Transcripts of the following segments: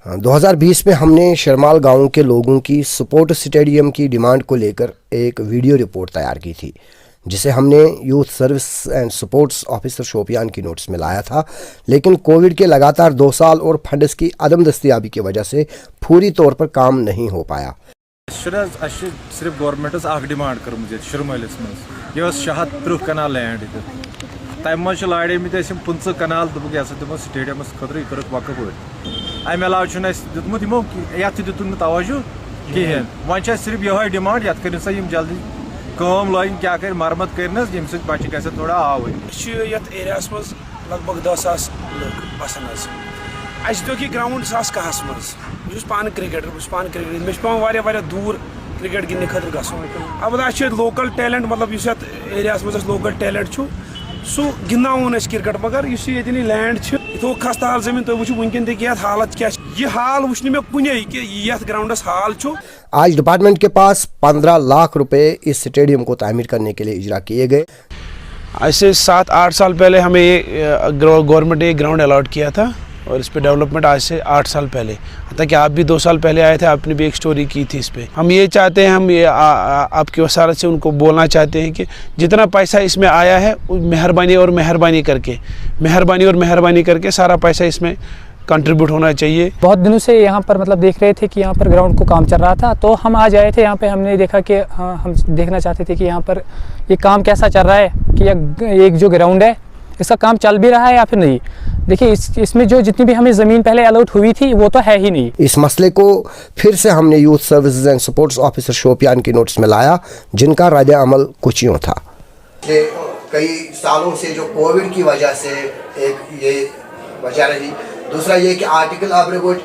2020 में हमने शरमाल गांव के लोगों की स्पोर्ट्स स्टेडियम की डिमांड को लेकर एक वीडियो रिपोर्ट तैयार की थी, जिसे हमने youth service and sports officer Shopian की नोटिस में लाया था। लेकिन कोविड के लगातार 2 साल और फंड्स की अदम दस्तियाबी की वजह से पूरी तौर पर काम नहीं हो पाया। सिर्फ गवर्नमेंट डिमांड कर शुरमलिस मह 630 कनाल लैंड तम मज लाड़े 15 कनाल दोपक यह दिमो स्टेडियमस खतर यह कर वक्फ अमे अलाव दुतमुत यमो यथ दितुन तवज्जो कहें वन सिर्फ यह डिमांड यथ कर जल्दी कम लाइन क्या कर मरम्मत करना यम सत बच्चे गस थोड़ा आवर यथ एरियास मज लगभग 10,000 लोग बसान कि ग्राउंड 10,000 मज बहुत पान क्रिकेटर मे पे दूर क्रिकेट गिंदने खतर गो अलबत्ता लोकल टैलेंट मतलब एरियास मज लोकल टैलेंट सह गिंदन क्रिकेट मगर ये लैंड थो खस्ताल जमीन तुम वो वनकन तक हालत क्या यह हाल वुच मे कुने कि यथ ग्राउंडस हाल। आज डिपार्टमेंट के पास 15 लाख रुपए इस स्टेडियम को तामीर करने के लिए इजरा किए गए। आज से 7-8 साल पहले हमें ये गवर्नमेंट ने ग्राउंड अलॉट किया था और इस पे डेवलपमेंट आज से 8 साल पहले, हत्ता कि आप भी 2 साल पहले आए थे, आपने भी एक स्टोरी की थी इस पे। हम ये चाहते हैं, हम ये आपकी वसारत से उनको बोलना चाहते हैं कि जितना पैसा इसमें आया है मेहरबानी और मेहरबानी करके सारा पैसा इसमें कंट्रीब्यूट होना चाहिए। बहुत दिनों से यहाँ पर मतलब देख रहे थे कि यहाँ पर ग्राउंड को काम चल रहा था, तो हम आज आए थे यहाँ पे। हमने देखा कि हम देखना चाहते थे कि यहाँ पर ये काम कैसा चल रहा है, कि एक जो ग्राउंड है इसका काम चल भी रहा है या फिर नहीं। देखिए इसमें जो जितनी भी हमें ज़मीन पहले अलॉट हुई थी वो तो है ही नहीं। इस मसले को फिर से हमने youth services and sports officer Shopian की नोटिस में लाया, जिनका रद्द अमल कुछ यूँ था। कई सालों से जो कोविड की वजह से एक ये वजह रही, दूसरा ये कि आर्टिकल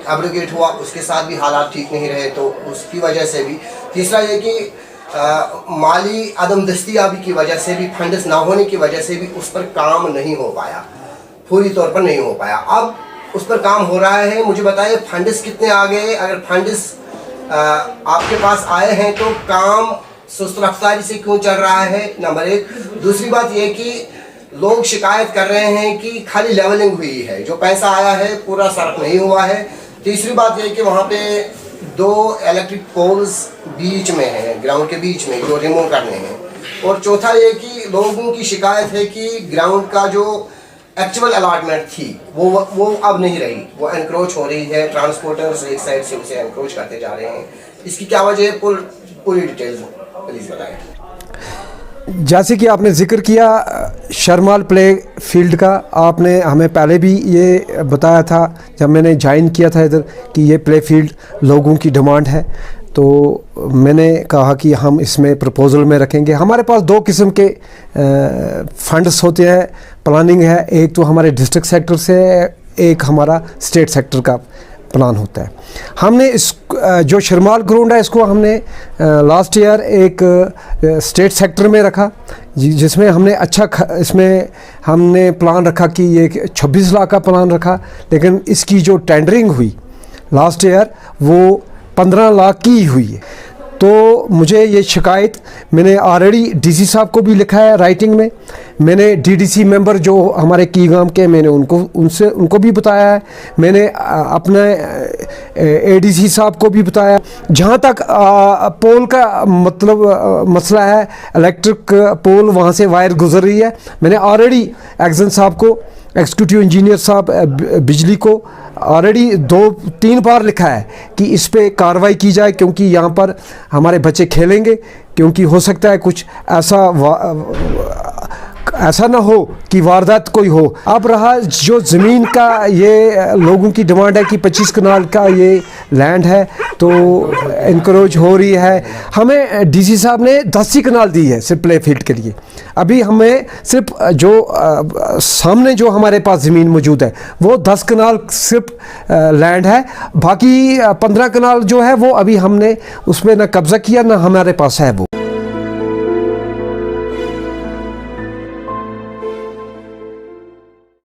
एब्रोगेट हुआ, उसके साथ भी हालात ठीक नहीं रहे तो उसकी वजह से भी, तीसरा ये कि माली अदम दस्तियाबी की वजह से भी, फंड्स ना होने की वजह से भी उस पर काम नहीं हो पाया, पूरी तौर पर नहीं हो पाया। अब उस पर काम हो रहा है। मुझे बताइए फंड्स कितने आ गए? अगर फंड्स आपके पास आए हैं तो काम सुस्त रफ्तारी से क्यों चल रहा है, नंबर 1। दूसरी बात यह कि लोग शिकायत कर रहे हैं कि खाली लेवलिंग हुई है, जो पैसा आया है पूरा सर्फ नहीं हुआ है। तीसरी बात यह कि वहाँ पे 2 इलेक्ट्रिक पोल्स बीच में हैं, ग्राउंड के बीच में, जो रिमूव करने हैं। और चौथा ये कि लोगों की शिकायत है कि ग्राउंड का जो एक्चुअल अलॉटमेंट थी वो अब नहीं रही, वो एनक्रोच हो रही है। ट्रांसपोर्टर्स एक साइड से उसे एनक्रोच करते जा रहे हैं। इसकी क्या वजह है, पूरी डिटेल्स प्लीज़ बताएं। जैसे कि आपने जिक्र किया शरमाल प्ले फील्ड का, आपने हमें पहले भी ये बताया था जब मैंने ज्वाइन किया था इधर कि ये प्ले फील्ड लोगों की डिमांड है, तो मैंने कहा कि हम इसमें प्रपोज़ल में रखेंगे। हमारे पास 2 किस्म के फंड्स होते हैं, प्लानिंग है, एक तो हमारे डिस्ट्रिक्ट सेक्टर से, एक हमारा स्टेट सेक्टर का प्लान होता है। हमने इस जो शरमाल ग्राउंड है इसको हमने लास्ट ईयर एक स्टेट सेक्टर में रखा, जिसमें हमने इसमें हमने प्लान रखा कि ये 26 लाख का प्लान रखा, लेकिन इसकी जो टेंडरिंग हुई लास्ट ईयर वो 15 लाख की हुई है। तो मुझे ये शिकायत मैंने ऑलरेडी डीसी साहब को भी लिखा है राइटिंग में, मैंने डीडीसी मेंबर जो हमारे की गांव के, मैंने उनको भी बताया है, मैंने अपने एडीसी साहब को भी बताया। जहाँ तक पोल का मतलब मसला है, इलेक्ट्रिक पोल वहाँ से वायर गुजर रही है, मैंने ऑलरेडी एक्जन साहब को, एग्जीक्यूटिव इंजीनियर साहब बिजली को ऑलरेडी 2-3 बार लिखा है कि इस पे कार्रवाई की जाए, क्योंकि यहाँ पर हमारे बच्चे खेलेंगे, क्योंकि हो सकता है कुछ ऐसा ना हो कि वारदात कोई हो। अब रहा जो ज़मीन का, ये लोगों की डिमांड है कि 25 कनाल का ये लैंड है, तो इनक्रोच हो रही है। हमें डीसी साहब ने 10 ही कनाल दी है सिर्फ प्ले फील्ड के लिए। अभी हमें सिर्फ जो सामने जो हमारे पास ज़मीन मौजूद है वो 10 कनाल सिर्फ लैंड है, बाकी 15 कनाल जो है वो अभी हमने उसमें ना कब्ज़ा किया, ना हमारे पास है वो।